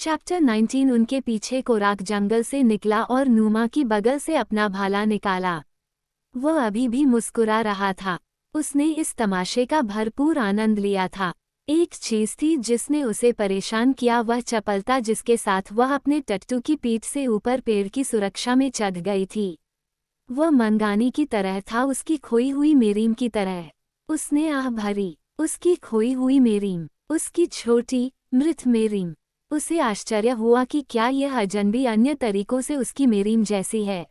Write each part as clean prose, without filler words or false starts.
Chapter 19। उनके पीछे कोराक जंगल से निकला और नूमा की बगल से अपना भाला निकाला। वह अभी भी मुस्कुरा रहा था। उसने इस तमाशे का भरपूर आनंद लिया था। एक चीज थी जिसने उसे परेशान किया, वह चपलता जिसके साथ वह अपने टट्टू की पीठ से ऊपर पेड़ की सुरक्षा में चढ़ गई थी। वह मंगानी की तरह था, उसकी खोई हुई मेरीम की तरह। उसने आह भरी, उसकी खोई हुई मेरीम, उसकी छोटी मृत मेरीम। उसे आश्चर्य हुआ कि क्या यह अजनबी अन्य तरीकों से उसकी मेरीम जैसी है।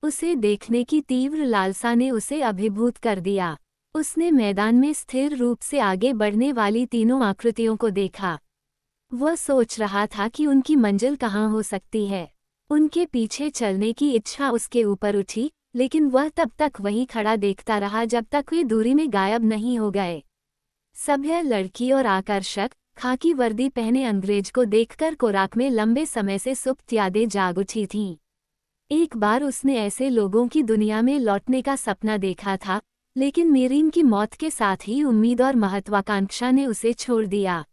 उसे देखने की तीव्र लालसा ने उसे अभिभूत कर दिया। उसने मैदान में स्थिर रूप से आगे बढ़ने वाली तीनों आकृतियों को देखा। वह सोच रहा था कि उनकी मंजिल कहाँ हो सकती है। उनके पीछे चलने की इच्छा उसके ऊपर उठी, लेकिन वह तब तक वहीं खड़ा देखता रहा जब तक वे दूरी में गायब नहीं हो गए। सभ्य लड़की और आकर्षक खाकी वर्दी पहने अंग्रेज को देखकर कोराक में लंबे समय से सुप्त यादें जाग उठी थीं। एक बार उसने ऐसे लोगों की दुनिया में लौटने का सपना देखा था, लेकिन मेरीम की मौत के साथ ही उम्मीद और महत्वाकांक्षा ने उसे छोड़ दिया।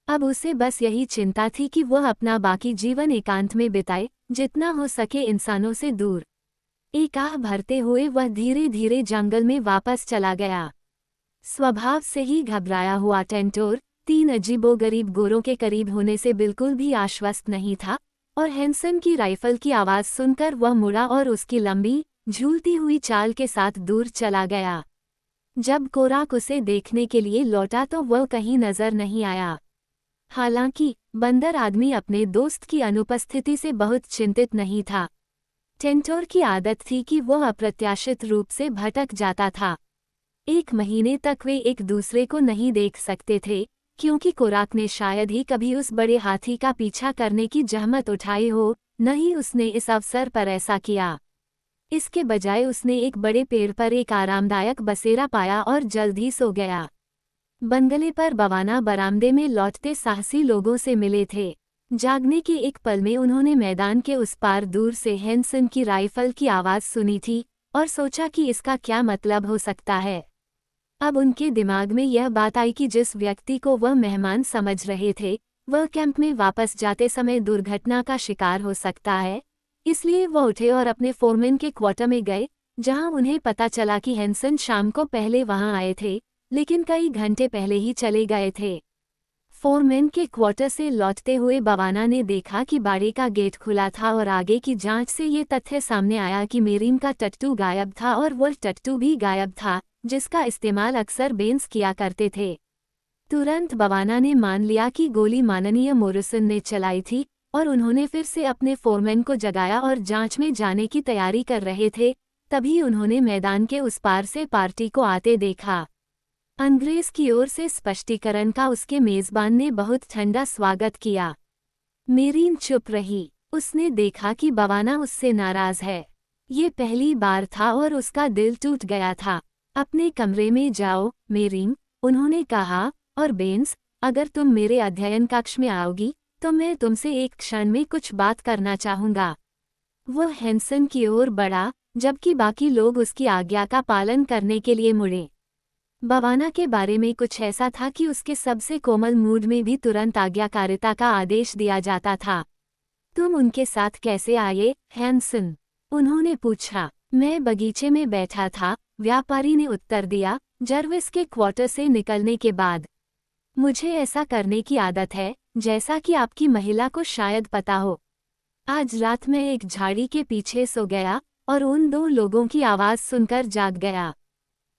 अब उसे बस यही चिंता थी कि वह अपना बाकी जीवन एकांत में बिताए, जितना हो सके इंसानों से दूर। एक आह भरते हुए वह धीरे धीरे जंगल में वापस चला गया। स्वभाव से ही घबराया हुआ टेंटोर 3 अजीबोगरीब गोरों के करीब होने से बिल्कुल भी आश्वस्त नहीं था, और हैंसन की राइफल की आवाज़ सुनकर वह मुड़ा और उसकी लंबी झूलती हुई चाल के साथ दूर चला गया। जब कोराक उसे देखने के लिए लौटा तो वह कहीं नजर नहीं आया। हालांकि बंदर आदमी अपने दोस्त की अनुपस्थिति से बहुत चिंतित नहीं था। टेंटोर की आदत थी कि वह अप्रत्याशित रूप से भटक जाता था। 1 महीने तक वे एक दूसरे को नहीं देख सकते थे, क्योंकि कोराक ने शायद ही कभी उस बड़े हाथी का पीछा करने की जहमत उठाई हो, न ही उसने इस अवसर पर ऐसा किया। इसके बजाय उसने एक बड़े पेड़ पर एक आरामदायक बसेरा पाया और जल्द ही सो गया। बंगले पर बवाना बरामदे में लौटते साहसी लोगों से मिले थे। जागने के एक पल में उन्होंने मैदान के उस पार दूर से हैंसन की राइफल की आवाज़ सुनी थी और सोचा कि इसका क्या मतलब हो सकता है। अब उनके दिमाग में यह बात आई कि जिस व्यक्ति को वह मेहमान समझ रहे थे, वह कैंप में वापस जाते समय दुर्घटना का शिकार हो सकता है। इसलिए वह उठे और अपने फोरमैन के क्वार्टर में गए, जहां उन्हें पता चला कि हैंसन शाम को पहले वहां आए थे, लेकिन कई घंटे पहले ही चले गए थे। फोरमैन के क्वार्टर से लौटते हुए बवाना ने देखा कि बाड़ी का गेट खुला था और आगे की जांच से ये तथ्य सामने आया कि मेरीम का टट्टू गायब था और वह टट्टू भी गायब था, जिसका इस्तेमाल अक्सर बेंस किया करते थे। तुरंत बवाना ने मान लिया कि गोली माननीय मोरिसन ने चलाई थी, और उन्होंने फिर से अपने फोरमैन को जगाया और जांच में जाने की तैयारी कर रहे थे। तभी उन्होंने मैदान के उस पार से पार्टी को आते देखा। अंग्रेज की ओर से स्पष्टीकरण का उसके मेजबान ने बहुत ठंडा स्वागत किया। मेरीम चुप रही। उसने देखा कि बवाना उससे नाराज है। ये पहली बार था और उसका दिल टूट गया था। अपने कमरे में जाओ मेरीम, उन्होंने कहा, और बेंस, अगर तुम मेरे अध्ययन कक्ष में आओगी तो मैं तुमसे एक क्षण में कुछ बात करना चाहूँगा। वह हैंसन की ओर बढ़ा, जबकि बाकी लोग उसकी आज्ञा का पालन करने के लिए मुड़े। बवाना के बारे में कुछ ऐसा था कि उसके सबसे कोमल मूड में भी तुरंत आज्ञाकारिता का आदेश दिया जाता था। तुम उनके साथ कैसे आए, हैंसन? उन्होंने पूछा। मैं बगीचे में बैठा था, व्यापारी ने उत्तर दिया, जर्विस के क्वार्टर से निकलने के बाद। मुझे ऐसा करने की आदत है, जैसा कि आपकी महिला को शायद पता हो। आज रात मैं एक झाड़ी के पीछे सो गया और उन 2 लोगों की आवाज़ सुनकर जाग गया।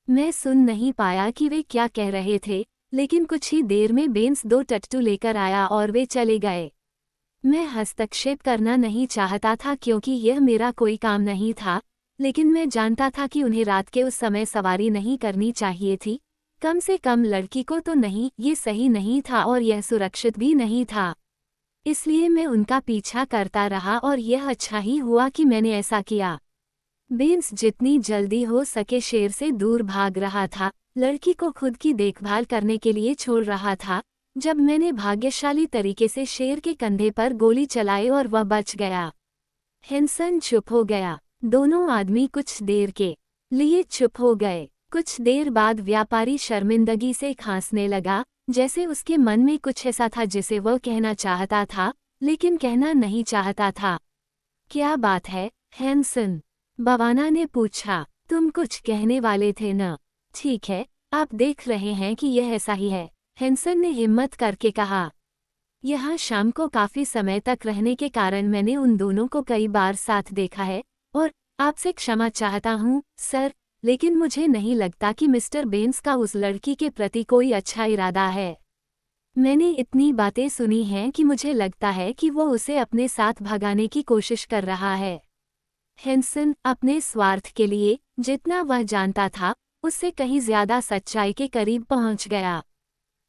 मैं सुन नहीं पाया कि वे क्या कह रहे थे, लेकिन कुछ ही देर में बेंस 2 टट्टू लेकर आया और वे चले गए। मैं हस्तक्षेप करना नहीं चाहता था क्योंकि यह मेरा कोई काम नहीं था, लेकिन मैं जानता था कि उन्हें रात के उस समय सवारी नहीं करनी चाहिए थी, कम से कम लड़की को तो नहीं। ये सही नहीं था और यह सुरक्षित भी नहीं था। इसलिए मैं उनका पीछा करता रहा और यह अच्छा ही हुआ कि मैंने ऐसा किया। बेंस जितनी जल्दी हो सके शेर से दूर भाग रहा था, लड़की को खुद की देखभाल करने के लिए छोड़ रहा था, जब मैंने भाग्यशाली तरीके से शेर के कंधे पर गोली चलाई और वह बच गया। हैंसन चुप हो गया। दोनों आदमी कुछ देर के लिए चुप हो गए। कुछ देर बाद व्यापारी शर्मिंदगी से खांसने लगा, जैसे उसके मन में कुछ ऐसा था जिसे वह कहना चाहता था, लेकिन कहना नहीं चाहता था। क्या बात है, हैंसन? बवाना ने पूछा। तुम कुछ कहने वाले थे न? ठीक है, आप देख रहे हैं कि यह ऐसा ही है, हैंसन ने हिम्मत करके कहा। यहाँ शाम को काफी समय तक रहने के कारण मैंने उन दोनों को कई बार साथ देखा है, और आपसे क्षमा चाहता हूँ, सर, लेकिन मुझे नहीं लगता कि मिस्टर बेंस का उस लड़की के प्रति कोई अच्छा इरादा है। मैंने इतनी बातें सुनी हैं कि मुझे लगता है कि वो उसे अपने साथ भगाने की कोशिश कर रहा है। हैंसन अपने स्वार्थ के लिए, जितना वह जानता था, उससे कहीं ज्यादा सच्चाई के करीब पहुंच गया।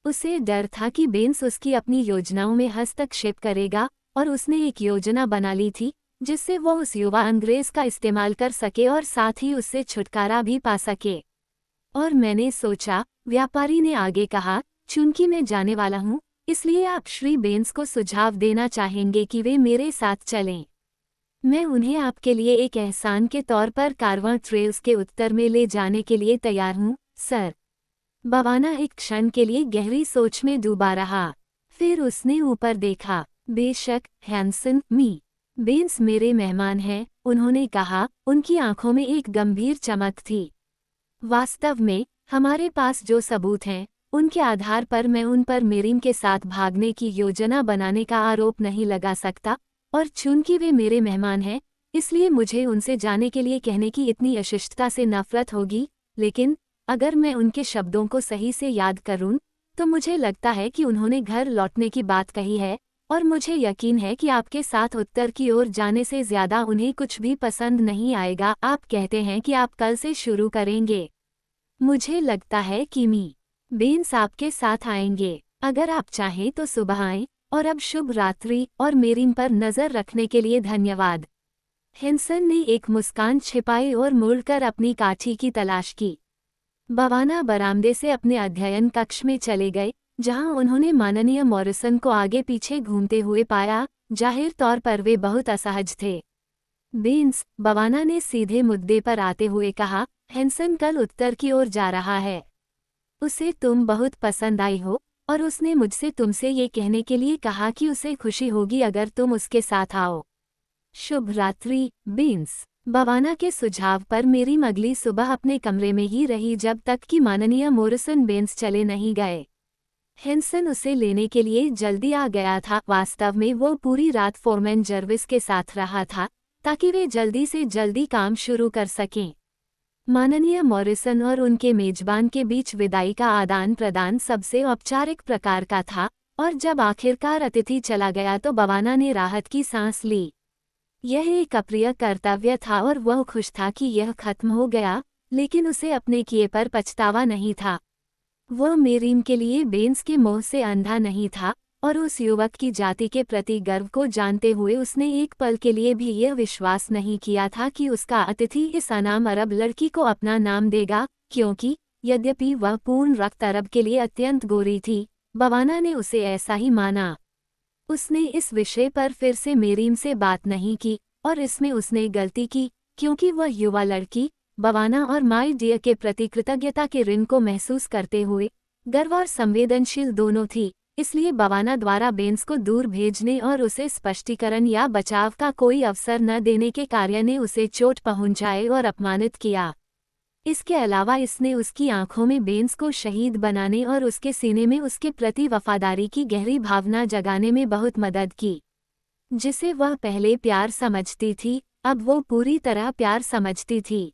उसे डर था कि बेंस उसकी अपनी योजनाओं में हस्तक्षेप करेगा, और उसने एक योजना बना ली थी जिससे वो उस युवा अंग्रेज का इस्तेमाल कर सके और साथ ही उससे छुटकारा भी पा सके। और मैंने सोचा, व्यापारी ने आगे कहा, चूंकि मैं जाने वाला हूँ, इसलिए आप श्री बेंस को सुझाव देना चाहेंगे कि वे मेरे साथ चलें। मैं उन्हें आपके लिए एक एहसान के तौर पर कारवां ट्रेल्स के उत्तर में ले जाने के लिए तैयार हूँ, सर। बवाना एक क्षण के लिए गहरी सोच में डूबा रहा। फिर उसने ऊपर देखा। बेशक, हैंसन, बेंस मेरे मेहमान हैं, उन्होंने कहा, उनकी आंखों में एक गंभीर चमक थी। वास्तव में, हमारे पास जो सबूत हैं, उनके आधार पर मैं उन पर मेरिम के साथ भागने की योजना बनाने का आरोप नहीं लगा सकता, और चूंकि वे मेरे मेहमान हैं, इसलिए मुझे उनसे जाने के लिए कहने की इतनी अशिष्टता से नफरत होगी, लेकिन अगर मैं उनके शब्दों को सही से याद करूं, तो मुझे लगता है कि उन्होंने घर लौटने की बात कही है, और मुझे यकीन है कि आपके साथ उत्तर की ओर जाने से ज्यादा उन्हें कुछ भी पसंद नहीं आएगा। आप कहते हैं कि आप कल से शुरू करेंगे। मुझे लगता है कि बेंस आपके साथ आएंगे। अगर आप चाहें तो सुबह आएं, और अब शुभ रात्रि, और मेरिम पर नजर रखने के लिए धन्यवाद। हैंसन ने एक मुस्कान छिपाई और मुड़कर अपनी काठी की तलाश की। बवाना बरामदे से अपने अध्ययन कक्ष में चले गए, जहां उन्होंने माननीय मॉरिसन को आगे पीछे घूमते हुए पाया। जाहिर तौर पर वे बहुत असहज थे। बेंस, बवाना ने सीधे मुद्दे पर आते हुए कहा, हैंसन कल उत्तर की ओर जा रहा है। उसे तुम बहुत पसंद आई हो, और उसने मुझसे तुमसे ये कहने के लिए कहा कि उसे खुशी होगी अगर तुम उसके साथ आओ। शुभ रात्रि, बेंस। बवाना के सुझाव पर मेरिम अगली सुबह अपने कमरे में ही रही जब तक कि माननीय मॉरिसन बेंस चले नहीं गए। हैंसन उसे लेने के लिए जल्दी आ गया था। वास्तव में वो पूरी रात फोरमैन जर्विस के साथ रहा था, ताकि वे जल्दी से जल्दी काम शुरू कर सकें। माननीय मॉरिसन और उनके मेजबान के बीच विदाई का आदान प्रदान सबसे औपचारिक प्रकार का था, और जब आखिरकार अतिथि चला गया तो बवाना ने राहत की सांस ली। यह एक अप्रिय कर्तव्य था और वह खुश था कि यह खत्म हो गया, लेकिन उसे अपने किए पर पछतावा नहीं था। वह मेरिम के लिए बेंस के मोह से अंधा नहीं था, और उस युवक की जाति के प्रति गर्व को जानते हुए उसने एक पल के लिए भी यह विश्वास नहीं किया था कि उसका अतिथि इस अनाम अरब लड़की को अपना नाम देगा, क्योंकि यद्यपि वह पूर्ण रक्त अरब के लिए अत्यंत गोरी थी, बवाना ने उसे ऐसा ही माना। उसने इस विषय पर फिर से मेरिम से बात नहीं की, और इसमें उसने गलती की, क्योंकि वह युवा लड़की बवाना और माई डियर के प्रति कृतज्ञता के ऋण को महसूस करते हुए गर्व और संवेदनशील दोनों थी। इसलिए बवाना द्वारा बेंस को दूर भेजने और उसे स्पष्टीकरण या बचाव का कोई अवसर न देने के कार्य ने उसे चोट पहुंचाए और अपमानित किया। इसके अलावा इसने उसकी आंखों में बेंस को शहीद बनाने और उसके सीने में उसके प्रति वफादारी की गहरी भावना जगाने में बहुत मदद की। जिसे वह पहले प्यार समझती थी, अब वो पूरी तरह प्यार समझती थी।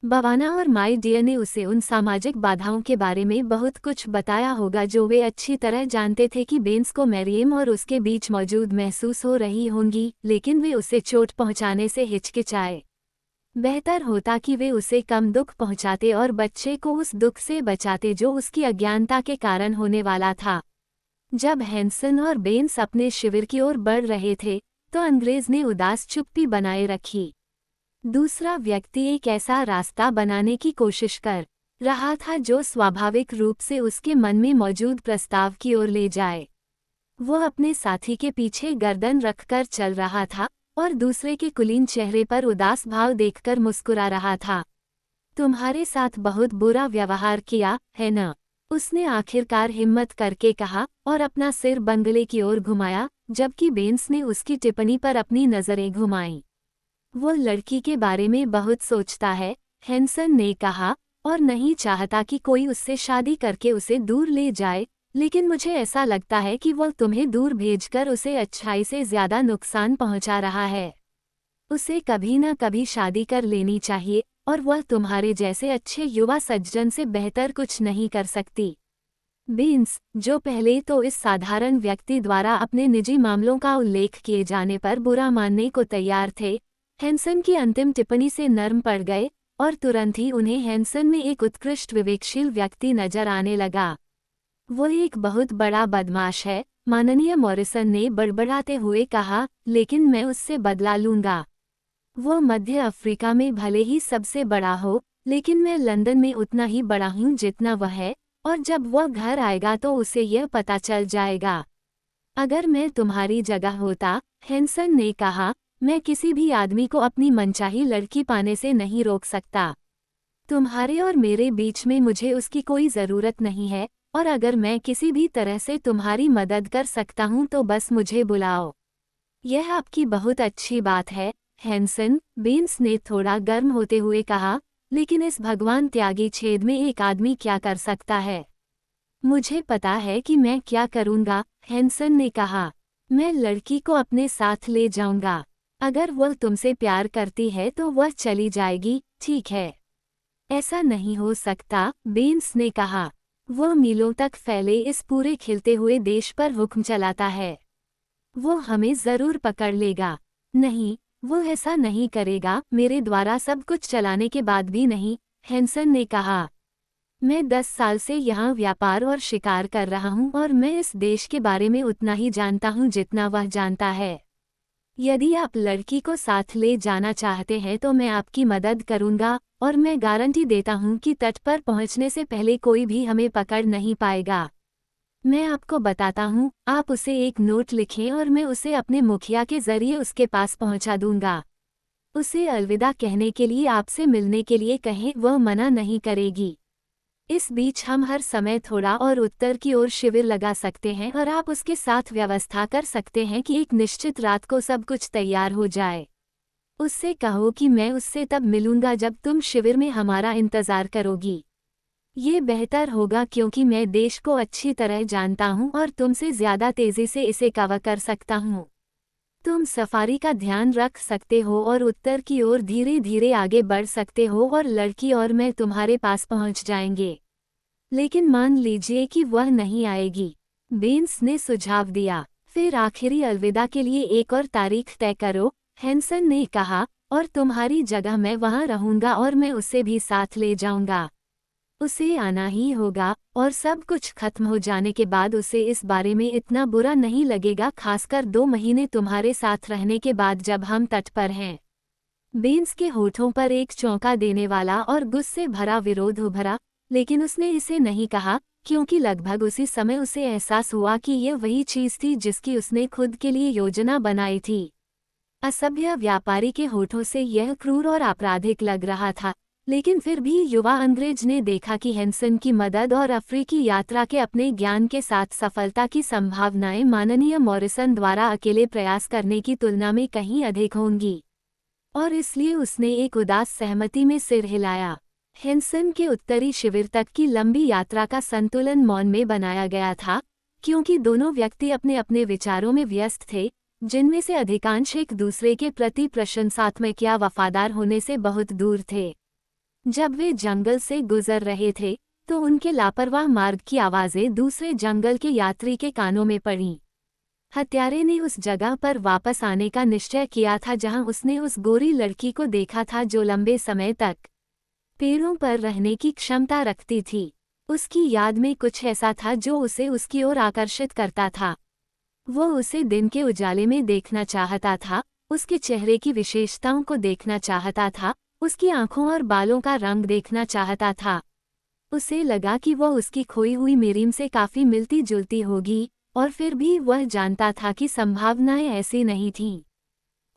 बवाना और माई डियर ने उसे उन सामाजिक बाधाओं के बारे में बहुत कुछ बताया होगा जो वे अच्छी तरह जानते थे कि बेंस को मैरियम और उसके बीच मौजूद महसूस हो रही होंगी, लेकिन वे उसे चोट पहुंचाने से हिचकिचाए। बेहतर होता कि वे उसे कम दुख पहुंचाते और बच्चे को उस दुख से बचाते जो उसकी अज्ञानता के कारण होने वाला था। जब हैंसन और बेंस अपने शिविर की ओर बढ़ रहे थे, तो अंग्रेज ने उदास चुप्पी बनाए रखी। दूसरा व्यक्ति एक ऐसा रास्ता बनाने की कोशिश कर रहा था जो स्वाभाविक रूप से उसके मन में मौजूद प्रस्ताव की ओर ले जाए। वह अपने साथी के पीछे गर्दन रखकर चल रहा था और दूसरे के कुलीन चेहरे पर उदास भाव देखकर मुस्कुरा रहा था। तुम्हारे साथ बहुत बुरा व्यवहार किया है न? उसने आखिरकार हिम्मत करके कहा और अपना सिर बंगले की ओर घुमाया, जबकि बेंस ने उसकी टिप्पणी पर अपनी नज़रें घुमाईं। वो लड़की के बारे में बहुत सोचता है, हैंसन ने कहा, और नहीं चाहता कि कोई उससे शादी करके उसे दूर ले जाए, लेकिन मुझे ऐसा लगता है कि वह तुम्हें दूर भेजकर उसे अच्छाई से ज़्यादा नुकसान पहुंचा रहा है। उसे कभी न कभी शादी कर लेनी चाहिए, और वह तुम्हारे जैसे अच्छे युवा सज्जन से बेहतर कुछ नहीं कर सकती। बेंस, जो पहले तो इस साधारण व्यक्ति द्वारा अपने निजी मामलों का उल्लेख किए जाने पर बुरा मानने को तैयार थे, हैंसन की अंतिम टिप्पणी से नर्म पड़ गए, और तुरंत ही उन्हें हैंसन में एक उत्कृष्ट विवेकशील व्यक्ति नजर आने लगा। वो एक बहुत बड़ा बदमाश है, माननीय मॉरिसन ने बड़बड़ाते हुए कहा, लेकिन मैं उससे बदला लूंगा। वो मध्य अफ्रीका में भले ही सबसे बड़ा हो, लेकिन मैं लंदन में उतना ही बड़ा हूँ जितना वह है, और जब वह घर आएगा तो उसे यह पता चल जाएगा। अगर मैं तुम्हारी जगह होता, हैंसन ने कहा, मैं किसी भी आदमी को अपनी मनचाही लड़की पाने से नहीं रोक सकता। तुम्हारे और मेरे बीच में मुझे उसकी कोई ज़रूरत नहीं है, और अगर मैं किसी भी तरह से तुम्हारी मदद कर सकता हूँ तो बस मुझे बुलाओ। यह आपकी बहुत अच्छी बात है, हैंसन, बेंस ने थोड़ा गर्म होते हुए कहा, लेकिन इस भगवान त्यागी छेद में एक आदमी क्या कर सकता है? मुझे पता है कि मैं क्या करूँगा, हैंसन ने कहा। मैं लड़की को अपने साथ ले जाऊँगा। अगर वह तुमसे प्यार करती है तो वह चली जाएगी, ठीक है? ऐसा नहीं हो सकता, बेंस ने कहा। वह मीलों तक फैले इस पूरे खिलते हुए देश पर हुक्म चलाता है। वो हमें ज़रूर पकड़ लेगा। नहीं, वो ऐसा नहीं करेगा, मेरे द्वारा सब कुछ चलाने के बाद भी नहीं, हैंसन ने कहा। मैं 10 साल से यहाँ व्यापार और शिकार कर रहा हूँ और मैं इस देश के बारे में उतना ही जानता हूँ जितना वह जानता है। यदि आप लड़की को साथ ले जाना चाहते हैं तो मैं आपकी मदद करूँगा, और मैं गारंटी देता हूँ कि तट पर पहुँचने से पहले कोई भी हमें पकड़ नहीं पाएगा। मैं आपको बताता हूँ, आप उसे एक नोट लिखें और मैं उसे अपने मुखिया के जरिए उसके पास पहुँचा दूँगा। उसे अलविदा कहने के लिए आपसे मिलने के लिए कहें, वह मना नहीं करेगी। इस बीच हम हर समय थोड़ा और उत्तर की ओर शिविर लगा सकते हैं और आप उसके साथ व्यवस्था कर सकते हैं कि एक निश्चित रात को सब कुछ तैयार हो जाए। उससे कहो कि मैं उससे तब मिलूंगा जब तुम शिविर में हमारा इंतज़ार करोगी। ये बेहतर होगा क्योंकि मैं देश को अच्छी तरह जानता हूँ और तुमसे ज़्यादा तेज़ी से इसे कवर कर सकता हूँ। तुम सफारी का ध्यान रख सकते हो और उत्तर की ओर धीरे धीरे आगे बढ़ सकते हो और लड़की और मैं तुम्हारे पास पहुँच जाएंगे। लेकिन मान लीजिए कि वह नहीं आएगी, बेंस ने सुझाव दिया। फिर आखिरी अलविदा के लिए एक और तारीख तय करो, हैंसन ने कहा, और तुम्हारी जगह मैं वहां रहूंगा और मैं उसे भी साथ ले जाऊंगा। उसे आना ही होगा, और सब कुछ खत्म हो जाने के बाद उसे इस बारे में इतना बुरा नहीं लगेगा, खासकर 2 महीने तुम्हारे साथ रहने के बाद जब हम तट पर हैं। बेंस के होठों पर एक चौंका देने वाला और गुस्से भरा विरोध उभरा, लेकिन उसने इसे नहीं कहा, क्योंकि लगभग उसी समय उसे एहसास हुआ कि यह वही चीज़ थी जिसकी उसने खुद के लिए योजना बनाई थी। असभ्य व्यापारी के होठों से यह क्रूर और आपराधिक लग रहा था, लेकिन फिर भी युवा अंग्रेज ने देखा कि हैंसन की मदद और अफ्रीकी यात्रा के अपने ज्ञान के साथ सफलता की संभावनाएं माननीय मॉरिसन द्वारा अकेले प्रयास करने की तुलना में कहीं अधिक होंगी, और इसलिए उसने एक उदास सहमति में सिर हिलाया। हैंसन के उत्तरी शिविर तक की लंबी यात्रा का संतुलन मौन में बनाया गया था, क्योंकि दोनों व्यक्ति अपने अपने विचारों में व्यस्त थे, जिनमें से अधिकांश एक दूसरे के प्रति प्रशंसात्मक या वफादार होने से बहुत दूर थे। जब वे जंगल से गुजर रहे थे, तो उनके लापरवाह मार्ग की आवाज़ें दूसरे जंगल के यात्री के कानों में पड़ीं। हत्यारे ने उस जगह पर वापस आने का निश्चय किया था जहां उसने उस गोरी लड़की को देखा था जो लंबे समय तक पेड़ों पर रहने की क्षमता रखती थी। उसकी याद में कुछ ऐसा था जो उसे उसकी ओर आकर्षित करता था। वो उसे दिन के उजाले में देखना चाहता था, उसके चेहरे की विशेषताओं को देखना चाहता था, उसकी आंखों और बालों का रंग देखना चाहता था। उसे लगा कि वह उसकी खोई हुई मिरीम से काफ़ी मिलती जुलती होगी, और फिर भी वह जानता था कि संभावनाएं ऐसी नहीं थीं।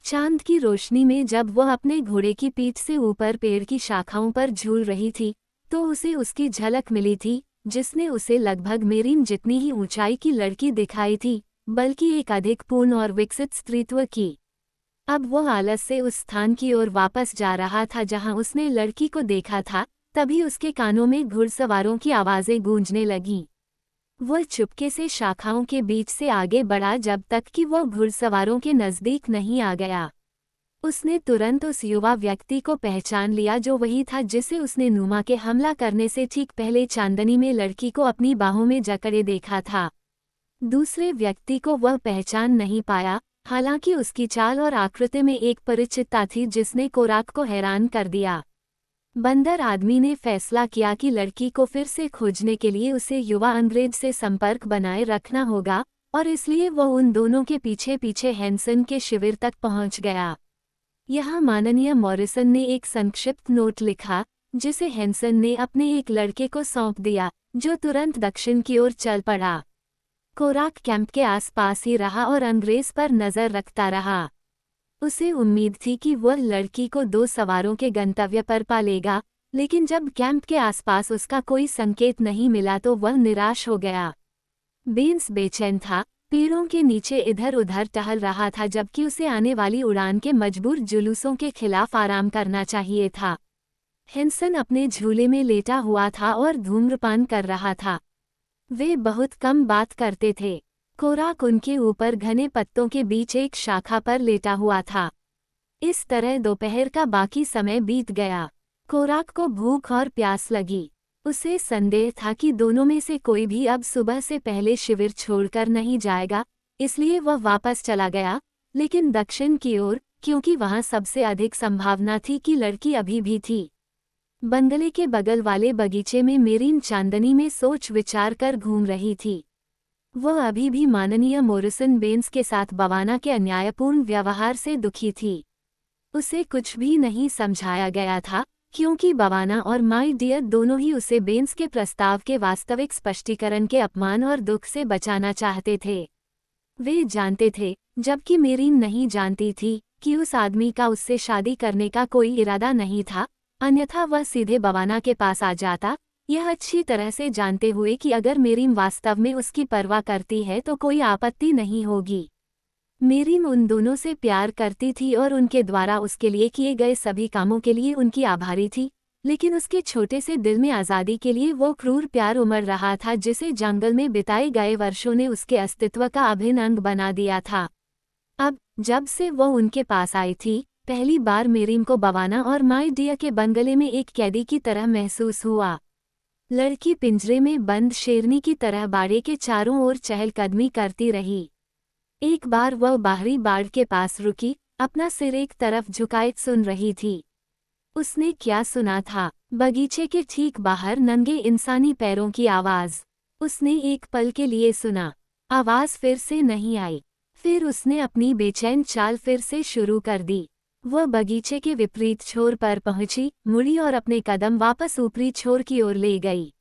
चांद की रोशनी में जब वह अपने घोड़े की पीठ से ऊपर पेड़ की शाखाओं पर झूल रही थी, तो उसे उसकी झलक मिली थी, जिसने उसे लगभग मेरीन जितनी ही ऊंचाई की लड़की दिखाई थी, बल्कि एक अधिक पूर्ण और विकसित स्त्रीत्व की। अब वो आलस से उस स्थान की ओर वापस जा रहा था जहां उसने लड़की को देखा था। तभी उसके कानों में घुड़सवारों की आवाज़ें गूंजने लगीं। वह चुपके से शाखाओं के बीच से आगे बढ़ा जब तक कि वह घुड़सवारों के नज़दीक नहीं आ गया। उसने तुरंत उस युवा व्यक्ति को पहचान लिया जो वही था जिसे उसने नुमा के हमला करने से ठीक पहले चांदनी में लड़की को अपनी बाहों में जकड़े देखा था। दूसरे व्यक्ति को वह पहचान नहीं पाया, हालांकि उसकी चाल और आकृति में एक परिचितता थी जिसने कोराक को हैरान कर दिया। बंदर आदमी ने फैसला किया कि लड़की को फिर से खोजने के लिए उसे युवा अंग्रेज से संपर्क बनाए रखना होगा, और इसलिए वह उन दोनों के पीछे पीछे हैंसन के शिविर तक पहुंच गया। यहाँ माननीय मॉरिसन ने एक संक्षिप्त नोट लिखा, जिसे हैंसन ने अपने एक लड़के को सौंप दिया, जो तुरंत दक्षिण की ओर चल पड़ा। कोराक कैंप के आसपास ही रहा और अंग्रेज पर नजर रखता रहा। उसे उम्मीद थी कि वह लड़की को 2 सवारों के गंतव्य पर पा लेगा, लेकिन जब कैंप के आसपास उसका कोई संकेत नहीं मिला तो वह निराश हो गया। बेंस बेचैन था, पेड़ों के नीचे इधर उधर टहल रहा था जबकि उसे आने वाली उड़ान के मजबूर जुलूसों के खिलाफ आराम करना चाहिए था। हैंसन अपने झूले में लेटा हुआ था और धूम्रपान कर रहा था। वे बहुत कम बात करते थे। कोराक उनके ऊपर घने पत्तों के बीच एक शाखा पर लेटा हुआ था। इस तरह दोपहर का बाकी समय बीत गया। कोराक को भूख और प्यास लगी। उसे संदेह था कि दोनों में से कोई भी अब सुबह से पहले शिविर छोड़कर नहीं जाएगा, इसलिए वह वापस चला गया, लेकिन दक्षिण की ओर, क्योंकि वहां सबसे अधिक संभावना थी कि लड़की अभी भी थी। बंगले के बगल वाले बगीचे में मेरीन चांदनी में सोच विचार कर घूम रही थी। वह अभी भी माननीय मॉरिसन बेंस के साथ बवाना के अन्यायपूर्ण व्यवहार से दुखी थी। उसे कुछ भी नहीं समझाया गया था, क्योंकि बवाना और माई डियर दोनों ही उसे बेंस के प्रस्ताव के वास्तविक स्पष्टीकरण के अपमान और दुख से बचाना चाहते थे। वे जानते थे, जबकि मेरीन नहीं जानती थी, कि उस आदमी का उससे शादी करने का कोई इरादा नहीं था, अन्यथा वह सीधे बवाना के पास आ जाता, यह अच्छी तरह से जानते हुए कि अगर मेरीन वास्तव में उसकी परवाह करती है तो कोई आपत्ति नहीं होगी। मेरीन उन दोनों से प्यार करती थी और उनके द्वारा उसके लिए किए गए सभी कामों के लिए उनकी आभारी थी, लेकिन उसके छोटे से दिल में आज़ादी के लिए वो क्रूर प्यार उमड़ रहा था जिसे जंगल में बिताए गए वर्षों ने उसके अस्तित्व का अभिन्न अंग बना दिया था। अब जब से वो उनके पास आई थी, पहली बार मेरीन को बवाना और माई डियर के बंगले में एक कैदी की तरह महसूस हुआ। लड़की पिंजरे में बंद शेरनी की तरह बाड़े के चारों ओर चहलकदमी करती रही। एक बार वह बाहरी बाड़ के पास रुकी, अपना सिर एक तरफ झुकाए सुन रही थी। उसने क्या सुना था? बगीचे के ठीक बाहर नंगे इंसानी पैरों की आवाज़। उसने एक पल के लिए सुना, आवाज़ फिर से नहीं आई। फिर उसने अपनी बेचैन चाल फिर से शुरू कर दी। वह बगीचे के विपरीत छोर पर पहुंची, मुड़ी और अपने कदम वापस ऊपरी छोर की ओर ले गई।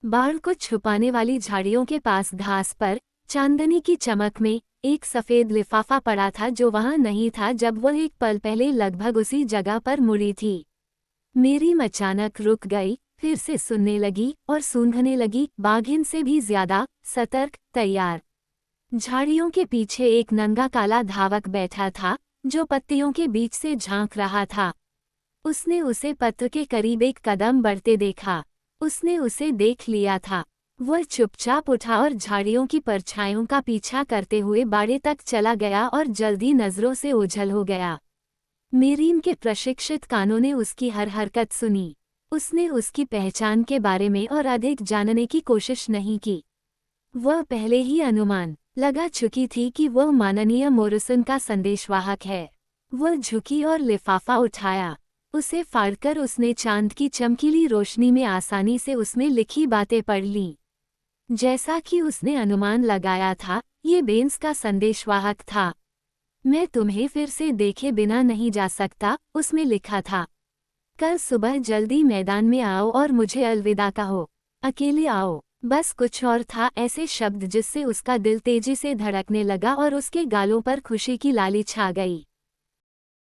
बाड़ को छुपाने वाली झाड़ियों के पास घास पर, चांदनी की चमक में, एक सफ़ेद लिफाफा पड़ा था जो वहां नहीं था जब वह एक पल पहले लगभग उसी जगह पर मुड़ी थी। मेरीन अचानक रुक गई, फिर से सुनने लगी और सूंघने लगी, बाघिन से भी ज्यादा सतर्क, तैयार। झाड़ियों के पीछे एक नंगा काला धावक बैठा था, जो पत्तियों के बीच से झांक रहा था। उसने उसे पत्र के करीब एक कदम बढ़ते देखा। उसने उसे देख लिया था। वह चुपचाप उठा और झाड़ियों की परछाइयों का पीछा करते हुए बाड़े तक चला गया और जल्दी नजरों से ओझल हो गया। मेरीन के प्रशिक्षित कानों ने उसकी हर हरकत सुनी। उसने उसकी पहचान के बारे में और अधिक जानने की कोशिश नहीं की। वह पहले ही अनुमान लगा चुकी थी कि वह माननीय मॉरिसन का संदेशवाहक है। वह झुकी और लिफाफा उठाया। उसे फाड़कर उसने चांद की चमकीली रोशनी में आसानी से उसमें लिखी बातें पढ़ लीं। जैसा कि उसने अनुमान लगाया था, ये बेंस का संदेशवाहक था। मैं तुम्हें फिर से देखे बिना नहीं जा सकता, उसमें लिखा था। कल सुबह जल्दी मैदान में आओ और मुझे अलविदा कहो। अकेले आओ। बस कुछ और था, ऐसे शब्द जिससे उसका दिल तेजी से धड़कने लगा और उसके गालों पर खुशी की लाली छा गई।